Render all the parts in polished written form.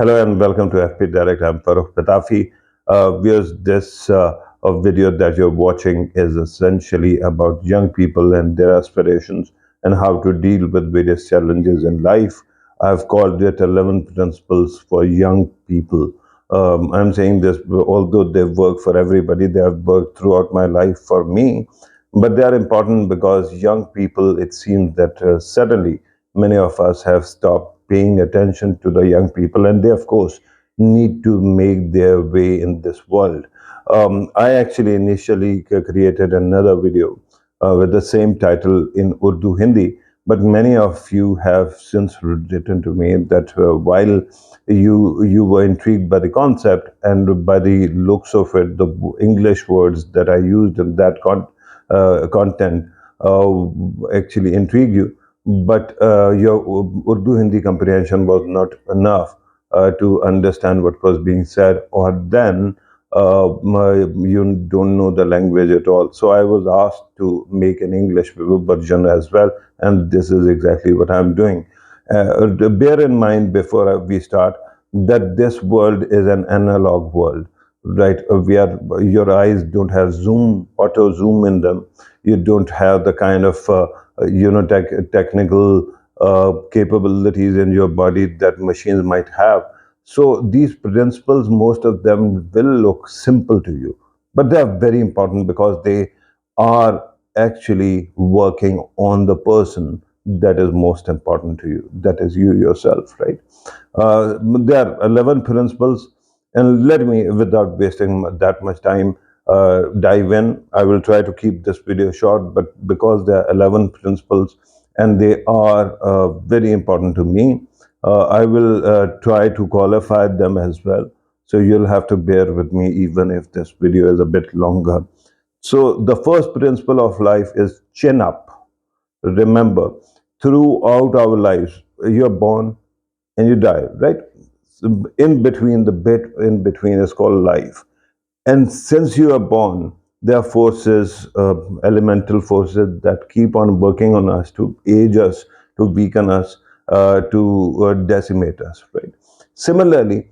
Hello and welcome to FP Direct. I'm Farooq Patafi. Viewers, this video that you're watching is essentially about young people and their aspirations and how to deal with various challenges in life. I've called it 11 Principles for Young People. I'm saying this, although they've worked for everybody, they have worked throughout my life for me, but they are important because young people, it seems that suddenly many of us have stopped paying attention to the young people, and they, of course, need to make their way in this world. I actually initially created another video with the same title in Urdu Hindi, but many of you have since written to me that while you were intrigued by the concept and by the looks of it, the English words that I used in that content actually intrigued you, but your Urdu Hindi comprehension was not enough to understand what was being said, or then you don't know the language at all. So I was asked to make an English version as well, and this is exactly what I'm doing. Bear in mind before we start that this world is an analog world, right? We are, your eyes don't have zoom, auto zoom in them. You don't have the kind of technical capabilities in your body that machines might have. So these principles, most of them will look simple to you, but they are very important because they are actually working on the person that is most important to you, that is you yourself, right? There are 11 principles, and let me, without wasting that much time, dive in. I will try to keep this video short, but because there are 11 principles and they are very important to me, I will try to qualify them as well. So you'll have to bear with me even if this video is a bit longer. So the first principle of life is chin up. Remember, throughout our lives, you're born and you die, right? So in between, the bit in between is called life. And since you are born, there are forces, elemental forces that keep on working on us to age us, to weaken us, to decimate us, right? Similarly,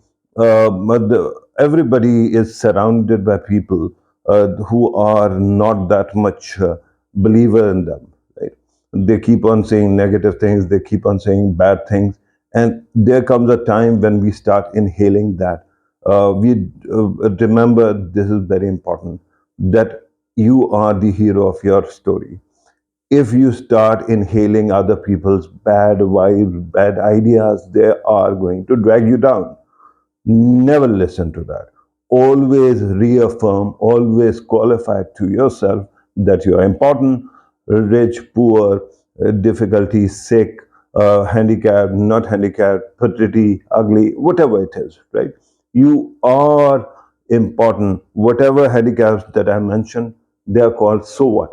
everybody is surrounded by people who are not that much believer in them, right? They keep on saying negative things, they keep on saying bad things, and there comes a time when we start inhaling that. We remember, this is very important, that you are the hero of your story. If you start inhaling other people's bad vibes, bad ideas, they are going to drag you down. Never listen to that. Always reaffirm, always qualify to yourself that you are important, rich, poor, difficulty, sick, handicapped, not handicapped, pretty, ugly, whatever it is, right? You are important. Whatever handicaps that I mentioned, they are called so what.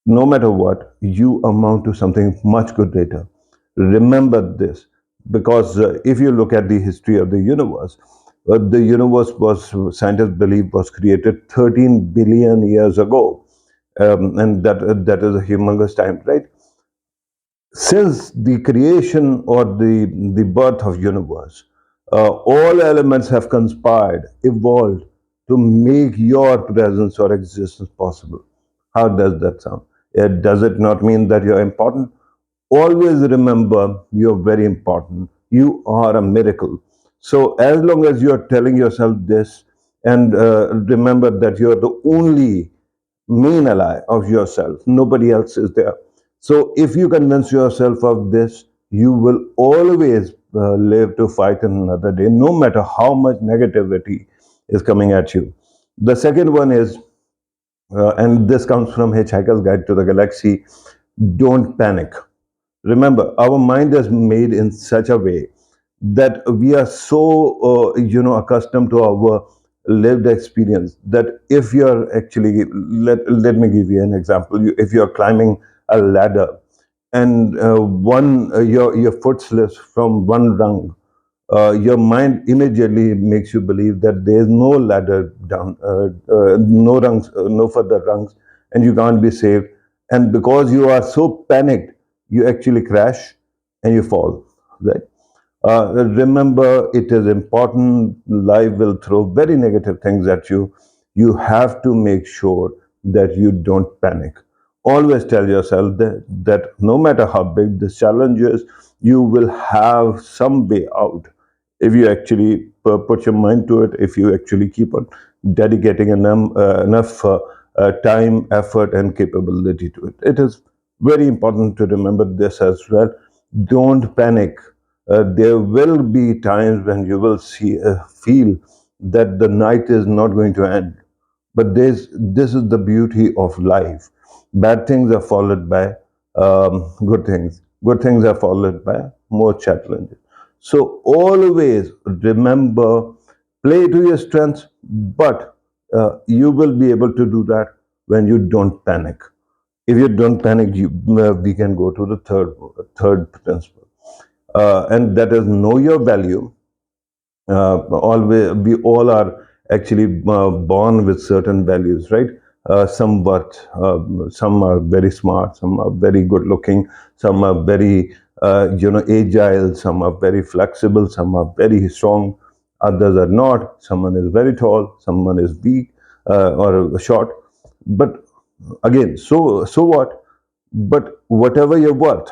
No matter what, you amount to something much greater. Remember this, because if you look at the history of the universe was, scientists believe, was created 13 billion years ago, and that is a humongous time, right? Since the creation or the birth of universe, all elements have conspired, evolved to make your presence or existence possible. How does that sound? Does it not mean that you're important? Always remember, you're very important. You are a miracle. So as long as you're telling yourself this, and remember that you're the only main ally of yourself, nobody else is there. So if you convince yourself of this, you will always live to fight another day, no matter how much negativity is coming at you. The second one is, and this comes from Hitchhiker's Guide to the Galaxy, don't panic. Remember, our mind is made in such a way that we are so accustomed to our lived experience that if you're actually, let me give you an example. If you're climbing a ladder and your foot slips from one rung, your mind immediately makes you believe that there is no ladder down, no rungs, no further rungs, and you can't be saved. And because you are so panicked, you actually crash and you fall, right? Remember, it is important. Life will throw very negative things at you. You have to make sure that you don't panic. Always tell yourself that no matter how big the challenge is, you will have some way out if you actually put your mind to it, if you actually keep on dedicating enough time, effort, and capability to it. It is very important to remember this as well. Don't panic. There will be times when you will feel that the night is not going to end. But this is the beauty of life. Bad things are followed by good things. Good things are followed by more challenges. So always remember, play to your strengths, but you will be able to do that when you don't panic. If you don't panic, we can go to the third principle, and that is know your value. Always, we all are actually born with certain values, right? Some are very smart, some are very good looking, some are very agile, some are very flexible, some are very strong, others are not. Someone is very tall, someone is weak or short. But again, so what? But whatever you're worth,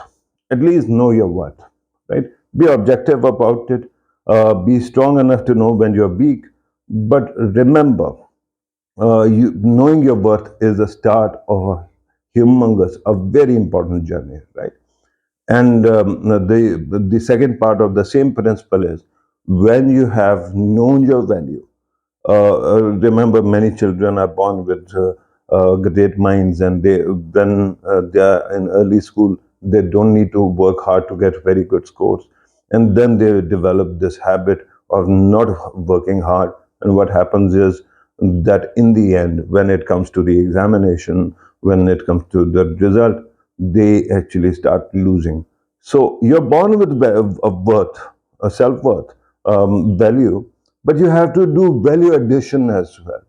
at least know your worth, right? Be objective about it. Be strong enough to know when you're weak. But remember, knowing your worth is the start of a humongous, a very important journey, right? And the second part of the same principle is when you have known your value. Remember, many children are born with great minds, and when they are in early school, they don't need to work hard to get very good scores, and then they develop this habit of not working hard. And what happens is that in the end, when it comes to the examination, when it comes to the result, they actually start losing. So you're born with a worth, a self worth, value, but you have to do value addition as well.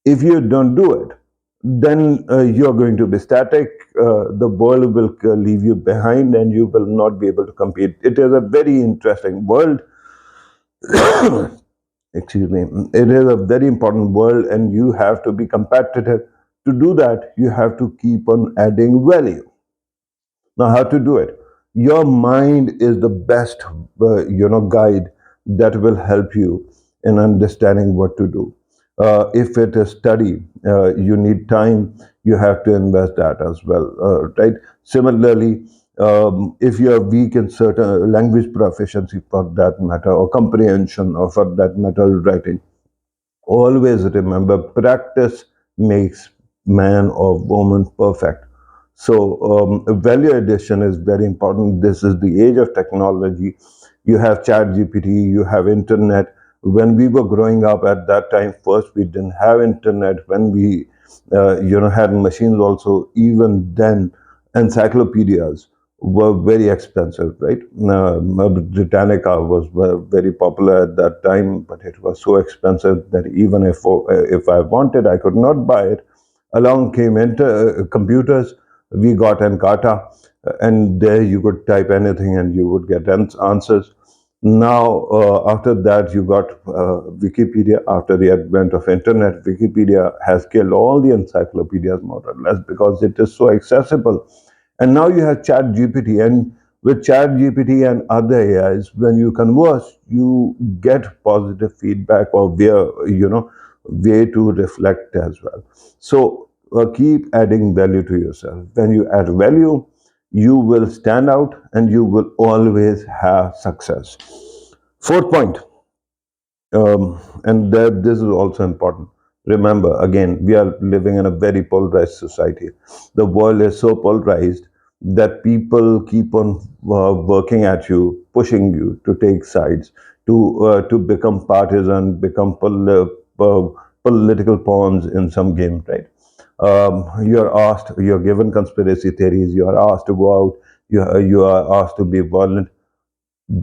If you don't do it, then you're going to be static. The world will leave you behind, and you will not be able to compete. It is a very interesting world. Excuse me. It is a very important world, and you have to be competitive. To do that, you have to keep on adding value. Now, how to do it? Your mind is the best, guide that will help you in understanding what to do. If it is study, you need time. You have to invest that as well, right? Similarly, if you are weak in certain language proficiency, for that matter, or comprehension, or for that matter, writing, always remember practice makes man or woman perfect. So value addition is very important. This is the age of technology. You have chat gpt, you have internet. When we were growing up at that time, first we didn't have internet. When we had machines also, even then encyclopedias were very expensive, right? Britannica was very popular at that time, but it was so expensive that even if I wanted, I could not buy it. Along came computers. We got Encarta, and there you could type anything and you would get answers. Now, after that, you got Wikipedia. After the advent of internet, Wikipedia has killed all the encyclopedias more or less because it is so accessible. And now you have Chat GPT, and with Chat GPT and other AIs, when you converse, you get positive feedback or way to reflect as well. So keep adding value to yourself. When you add value, you will stand out and you will always have success. Fourth point, and that this is also important. Remember, again, we are living in a very polarized society. The world is so polarized that people keep on working at you, pushing you to take sides, to become partisan, become political pawns in some game, right? You're given conspiracy theories, you are asked to go out, you are asked to be violent.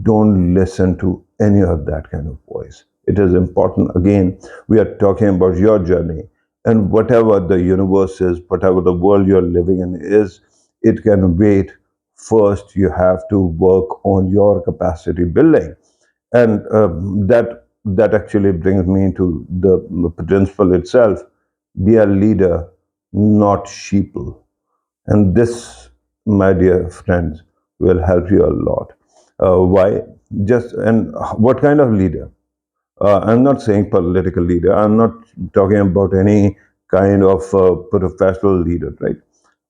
Don't listen to any of that kind of voice. It is important. Again, we are talking about your journey, and whatever the universe is, whatever the world you're living in is, it can wait first you have to work on your capacity building. And that actually brings me to the principle itself: be a leader, not sheeple. And this, my dear friends, will help you a lot. Why? Just and what kind of leader? I'm not saying political leader. I'm not talking about any kind of professional leader, right?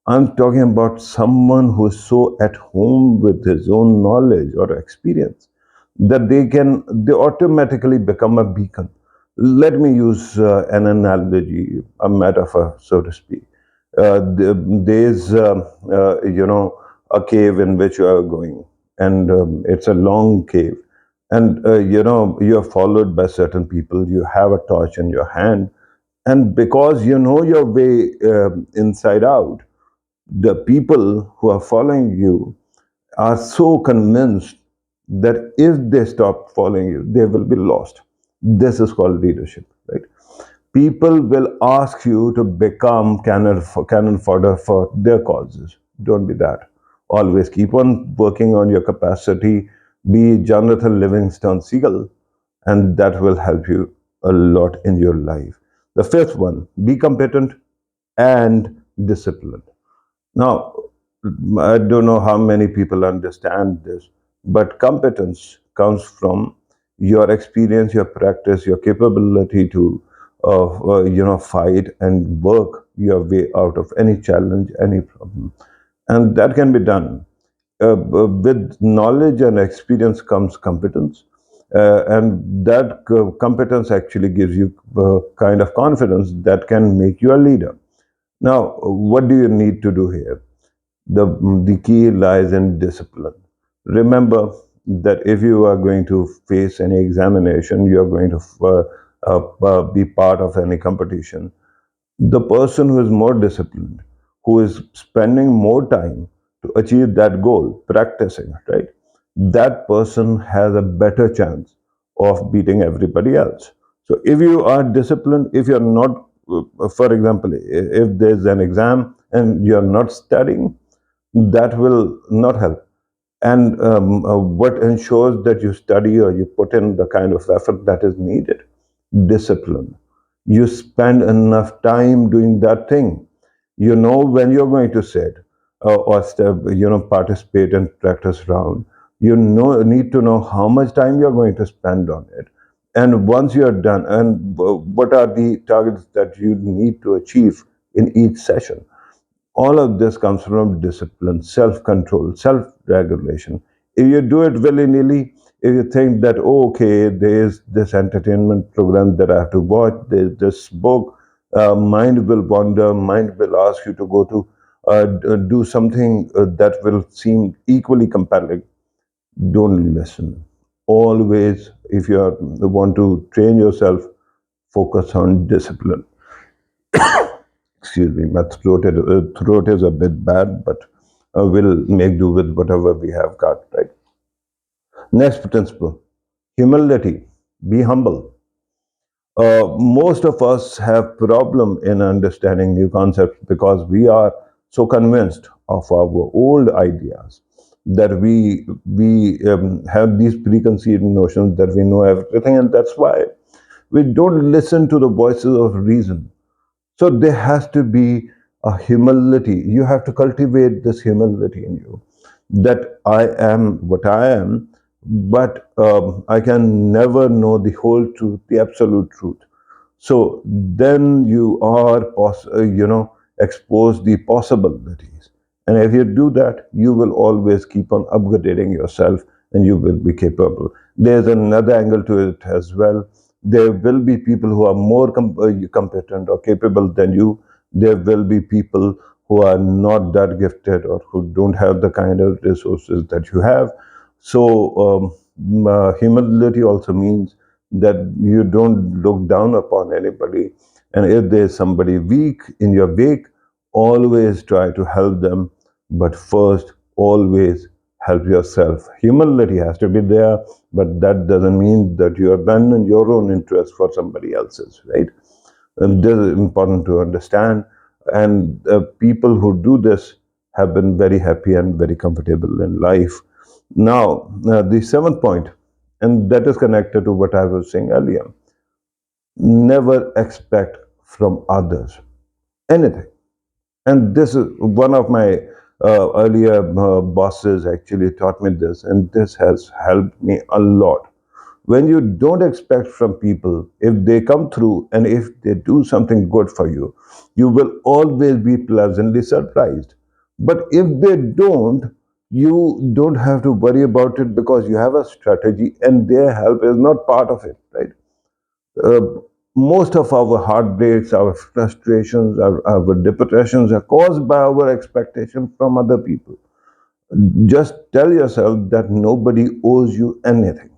I'm talking about someone who is so at home with his own knowledge or experience that they automatically become a beacon. Let me use an analogy, a metaphor, so to speak. There's a cave in which you are going, and it's a long cave, and you are followed by certain people. You have a torch in your hand, and because you know your way inside out, the people who are following you are so convinced that if they stop following you, they will be lost. This is called leadership, right? People will ask you to become cannon fodder for their causes. Don't be that. Always keep on working on your capacity. Be Jonathan Livingston Seagull, and that will help you a lot in your life. The fifth one: be competent and disciplined. Now, I don't know how many people understand this, but competence comes from your experience, your practice, your capability to, fight and work your way out of any challenge, any problem, and that can be done. With knowledge and experience comes competence, and that competence actually gives you kind of confidence that can make you a leader. Now, what do you need to do here? The key lies in discipline. Remember that if you are going to face any examination, you are going to be part of any competition. The person who is more disciplined, who is spending more time to achieve that goal, practicing, right? That person has a better chance of beating everybody else. So if you are disciplined, if you're not, for example, if there's an exam and you're not studying, that will not help. And what ensures that you study or you put in the kind of effort that is needed? Discipline. You spend enough time doing that thing. You know when you're going to sit or step, participate in practice round. You need to know how much time you're going to spend on it. And once you're done, and what are the targets that you need to achieve in each session? All of this comes from discipline, self control, self regulation. If you do it willy nilly, if you think that, oh, okay, there's this entertainment program that I have to watch, there's this book, mind will wander, mind will ask you to go to do something that will seem equally compelling. Don't listen. Always, if you want to train yourself, focus on discipline. Excuse me, my throat is a bit bad, but we'll make do with whatever we have got, right? Next principle: humility. Be humble. Most of us have problem in understanding new concepts because we are so convinced of our old ideas that we have these preconceived notions that we know everything, and that's why we don't listen to the voices of reason. So there has to be a humility. You have to cultivate this humility in you, that I am what I am, but I can never know the whole truth, the absolute truth. So then you are, expose the possibilities. And if you do that, you will always keep on upgrading yourself and you will be capable. There's another angle to it as well. There will be people who are more competent or capable than you. There will be people who are not that gifted or who don't have the kind of resources that you have. So, humility also means that you don't look down upon anybody. And if there's somebody weak in your wake, always try to help them. But first, always help yourself. Humility has to be there, but that doesn't mean that you abandon your own interest for somebody else's, right? And this is important to understand. And people who do this have been very happy and very comfortable in life. Now, the seventh point, and that is connected to what I was saying earlier, never expect from others anything. And this is one of my earlier bosses actually taught me this, and this has helped me a lot. When you don't expect from people, if they come through and if they do something good for you, you will always be pleasantly surprised. But if they don't, you don't have to worry about it because you have a strategy and their help is not part of it, right? uh, Most of our heartbreaks, our frustrations, our depressions are caused by our expectation from other people. Just tell yourself that nobody owes you anything.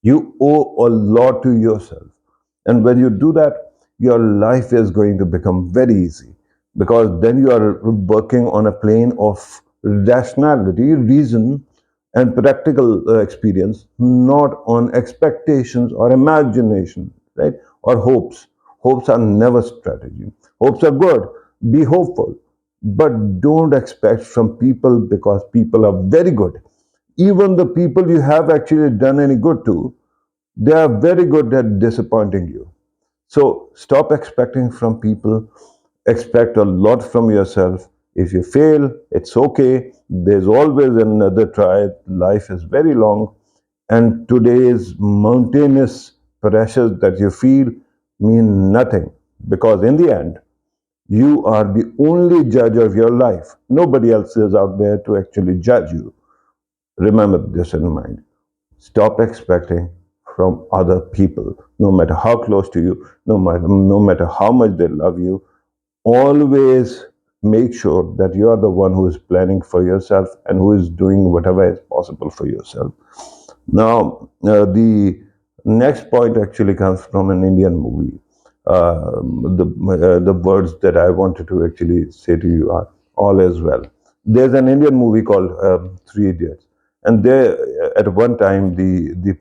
You owe a lot to yourself. And when you do that, your life is going to become very easy because then you are working on a plane of rationality, reason, and practical experience, not on expectations or imagination, right? Or hopes. Hopes are never strategy. Hopes are good. Be hopeful. But don't expect from people because people are very good. Even the people you have actually done any good to, they are very good at disappointing you. So stop expecting from people, expect a lot from yourself. If you fail, it's okay. There's always another try. Life is very long, and today's mountainous pressures that you feel mean nothing because, in the end, you are the only judge of your life. Nobody else is out there to actually judge you. Remember this in mind. Stop expecting from other people, no matter how close to you, no matter how much they love you. Always make sure that you are the one who is planning for yourself and who is doing whatever is possible for yourself. Now, the next point actually comes from an Indian movie. The words that I wanted to actually say to you are all is well. There's an Indian movie called Three Idiots, and there at one time the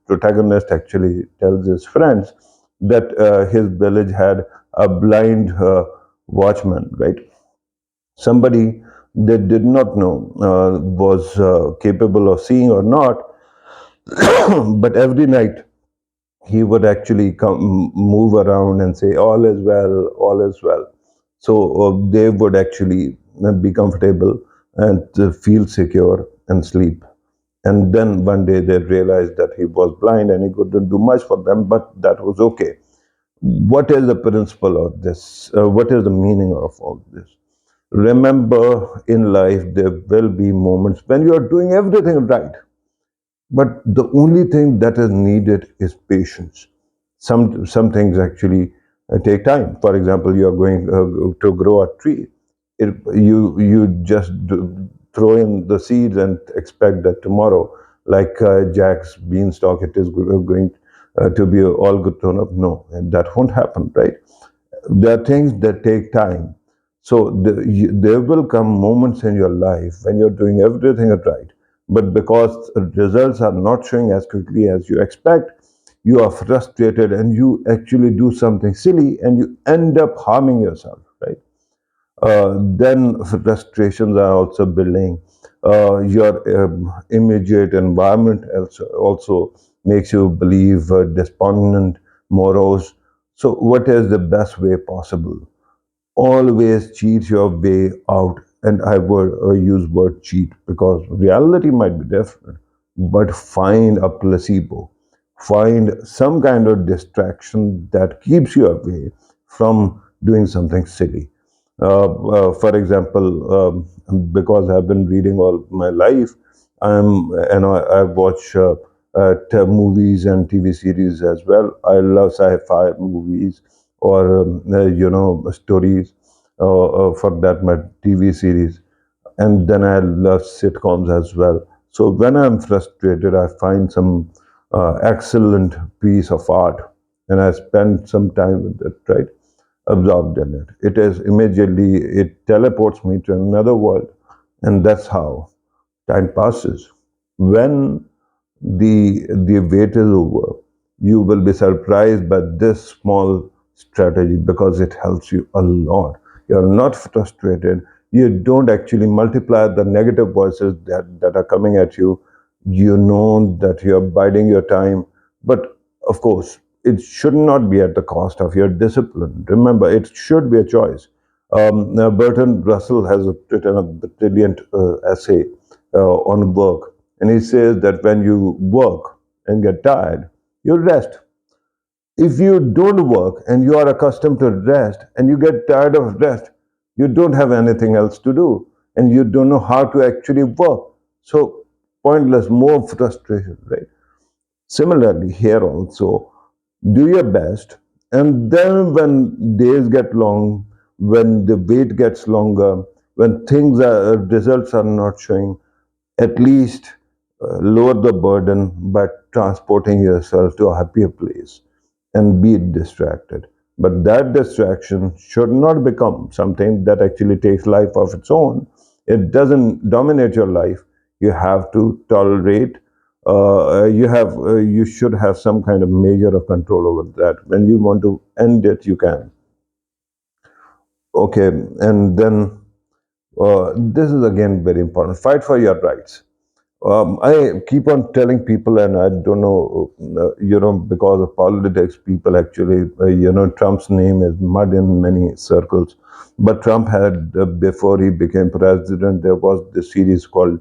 protagonist actually tells his friends that his village had a blind watchman, right? Somebody they did not know was capable of seeing or not, but every night he would actually come move around and say all is well, all is well. So they would actually be comfortable and feel secure and sleep. And then one day they realized that he was blind and he couldn't do much for them, but that was okay. What is the principle of this? What is the meaning of all this? Remember, in life there will be moments when you are doing everything right, but the only thing that is needed is patience. Some things actually take time. For example, you are going to grow a tree. You just throw in the seeds and expect that tomorrow, like Jack's beanstalk, it is going to be all good grown up. No, and that won't happen, right? There are things that take time. So there will come moments in your life when you're doing everything right, but because results are not showing as quickly as you expect, you are frustrated and you actually do something silly and you end up harming yourself, right? Then frustrations are also building. Your immediate environment also makes you believe despondent, morose. So, what is the best way possible? Always cheat your way out. And I would use word cheat because reality might be different, but find a placebo, find some kind of distraction that keeps you away from doing something silly. For example, because I've been reading all my life, I watch movies and TV series as well. I love sci-fi movies or stories, for that my TV series, and then I love sitcoms as well. So when I'm frustrated, I find some excellent piece of art, and I spend some time with it, right? Absorbed in it. It is immediately it teleports me to another world, and that's how time passes. When the wait is over, you will be surprised by this small strategy because it helps you a lot. You're not frustrated, You don't actually multiply the negative voices that are coming at you. You know that you're biding your time, but of course, it should not be at the cost of your discipline. Remember, it should be a choice. Now Bertrand Russell has written a brilliant essay on work, and he says that when you work and get tired, you rest. If you don't work and you are accustomed to rest and you get tired of rest, you don't have anything else to do and you don't know how to actually work. So, pointless, more frustration, right? Similarly, here also, do your best, and then when days get long, when the wait gets longer, when results are not showing, at least lower the burden by transporting yourself to a happier place and be distracted. But that distraction should not become something that actually takes life of its own. It doesn't dominate your life. You have to tolerate. You should have some kind of measure of control over that. When you want to end it, you can. Okay, and then this is again very important. Fight for your rights. I keep on telling people, and I don't know, because of politics, people actually, Trump's name is mud in many circles. But Trump had, before he became president, there was this series called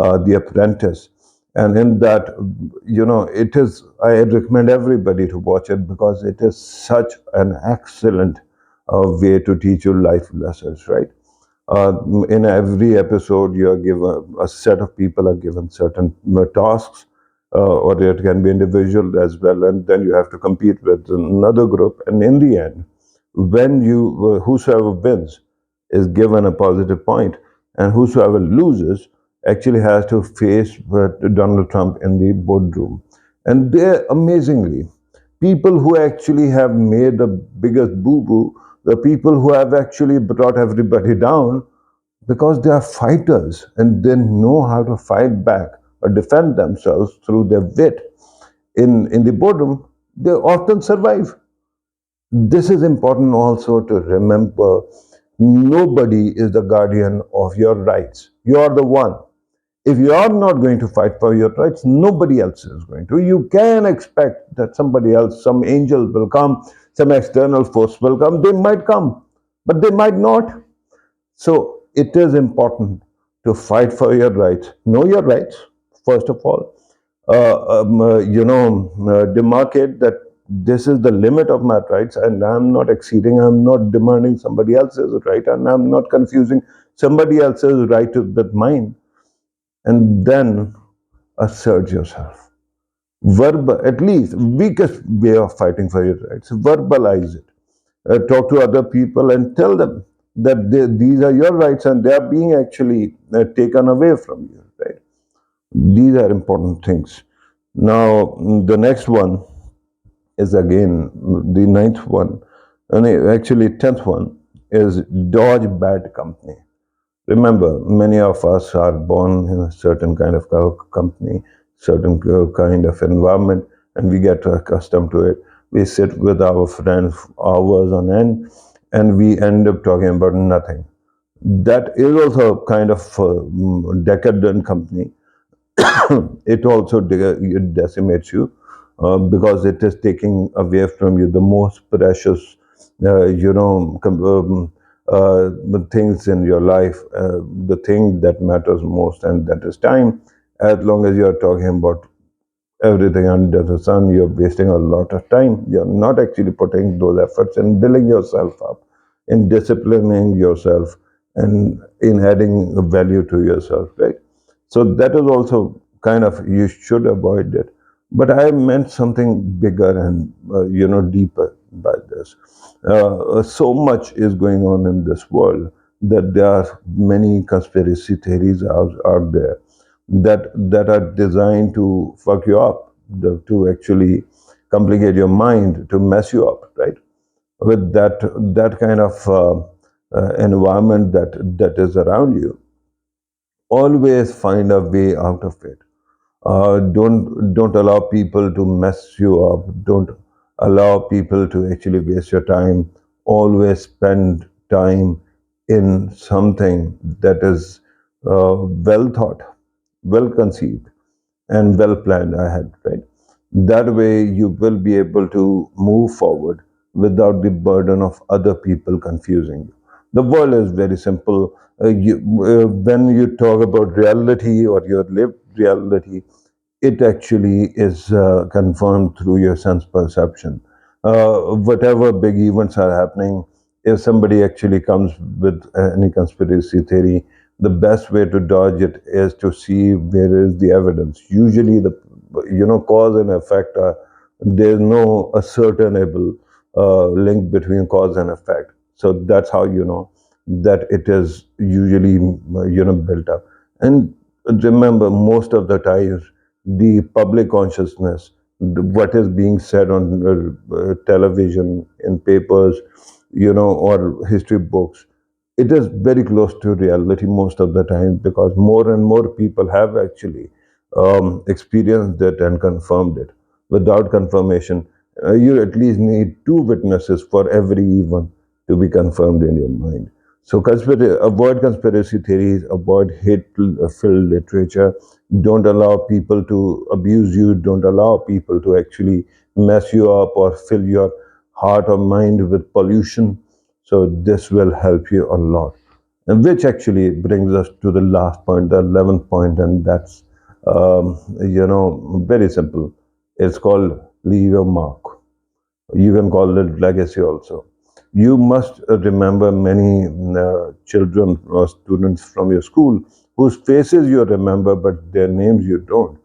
The Apprentice. And in that, I recommend everybody to watch it because it is such an excellent way to teach you life lessons, right? uh, in every episode you are given a set of people are given certain tasks, or it can be individual as well, and then you have to compete with another group, and in the end, when you whosoever wins is given a positive point, and whosoever loses actually has to face Donald Trump in the boardroom. And there, amazingly, people who actually have made the biggest boo boo, the people who have actually brought everybody down, because they are fighters and they know how to fight back or defend themselves through their wit in the boredom, they often survive. This is important also to remember. Nobody is the guardian of your rights. You are the one. If you are not going to fight for your rights, nobody else is going to. You can expect that somebody else, some angel will come, some external force will come. They might come, but they might not. So it is important to fight for your rights. Know your rights, first of all. Demarcate that this is the limit of my rights, and I'm not exceeding, I'm not demanding somebody else's right, and I'm not confusing somebody else's right with mine. And then assert yourself. At least, weakest way of fighting for your rights, verbalize it. Talk to other people and tell them that these are your rights and they are being actually taken away from you, right? These are important things. Now, the next one is again the ninth one, and actually 10th one is dodge bad company. Remember, many of us are born in a certain kind of company, certain kind of environment, and we get accustomed to it. We sit with our friends hours on end, and we end up talking about nothing. That is also a kind of decadent company. It also it decimates you because it is taking away from you the most precious, the things in your life, the thing that matters most, and that is time. As long as you are talking about everything under the sun, you're wasting a lot of time. You're not actually putting those efforts in building yourself up, in disciplining yourself, and in adding value to yourself, right? So that is also kind of, you should avoid it. But I meant something bigger and deeper by this. So much is going on in this world that there are many conspiracy theories out there that are designed to fuck you up, to actually complicate your mind, to mess you up, right? With that kind of environment that is around you, always find a way out of it. Don't allow people to mess you up. Don't allow people to actually waste your time. Always spend time in something that is well thought, well conceived, and well planned ahead, right? That way, you will be able to move forward without the burden of other people confusing you. The world is very simple. When you talk about reality or your lived reality, it actually is confirmed through your sense perception. Whatever big events are happening, if somebody actually comes with any conspiracy theory, the best way to dodge it is to see where is the evidence. Usually, the cause and effect are, there's no ascertainable link between cause and effect. So that's how you know that it is usually built up. And remember, most of the times the public consciousness, what is being said on television, in papers, or history books, it is very close to reality most of the time, because more and more people have actually experienced it and confirmed it. Without confirmation, you at least need two witnesses for every event to be confirmed in your mind. So avoid conspiracy theories, avoid hate-filled literature. Don't allow people to abuse you. Don't allow people to actually mess you up or fill your heart or mind with pollution. So this will help you a lot. And which actually brings us to the last point, the 11th point, and that's very simple. It's called leave your mark. You can call it legacy also. You must remember many children or students from your school whose faces you remember, but their names you don't,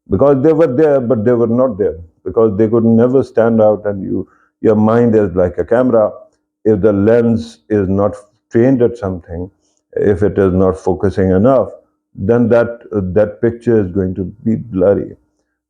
because they were there, but they were not there, because they could never stand out. And your mind is like a camera. If the lens is not trained at something, if it is not focusing enough, then that picture is going to be blurry.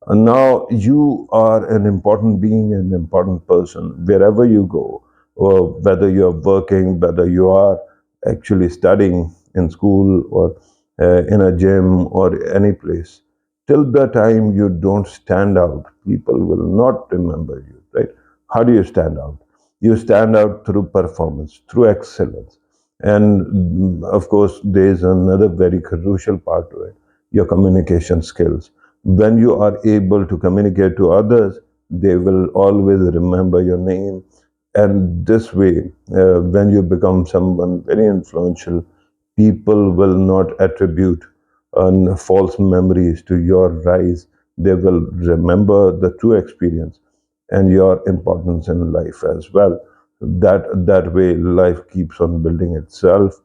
And now you are an important being, an important person, wherever you go, or whether you're working, whether you are actually studying in school or in a gym or any place. Till the time you don't stand out, people will not remember you, right? How do you stand out? You stand out through performance, through excellence. And of course, there is another very crucial part to it, your communication skills. When you are able to communicate to others, they will always remember your name. And this way, when you become someone very influential, people will not attribute false memories to your rise. They will remember the true experience and your importance in life as well. That way, life keeps on building itself.